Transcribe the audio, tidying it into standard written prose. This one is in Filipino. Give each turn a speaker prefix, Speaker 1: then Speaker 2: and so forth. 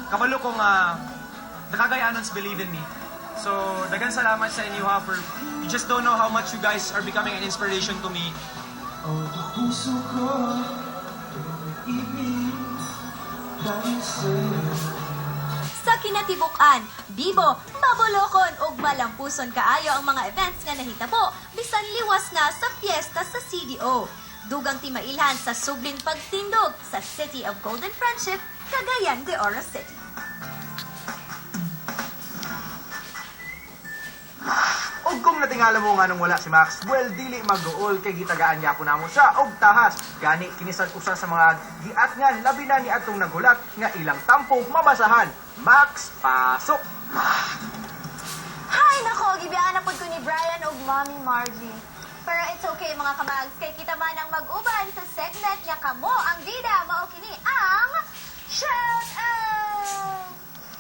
Speaker 1: Kabalo kong nakagayaanon sa Believe in Me. So, dagan salamat sa inyo ha for you just don't know how much you guys are becoming an inspiration to me.
Speaker 2: Puso ko, ibig dahil sa'yo.
Speaker 3: Sa kinatibukan, bibo, mabulokon ug malampuson kaayo ang mga events nga nahitabo bisan liwas na sa fiesta sa CDO. Dugang timailhan sa subling pagtindog sa City of Golden Friendship, Cagayan de Oro City.
Speaker 4: Og kung natingala mo nga nung wala si Max, well, dili mag-uol kay gitagaan niya po namo siya og tahas. Gani, kinisan usa sa mga giatngan, labi na ni atong nagulat nga ilang tampo mabasahan. Max, pasok!
Speaker 5: Hay nako, gibiyaan na pod ko ni Brian ug Mommy Margie. Pero it's okay mga kamags, kay kita man ang mag-uban sa segment niya kamo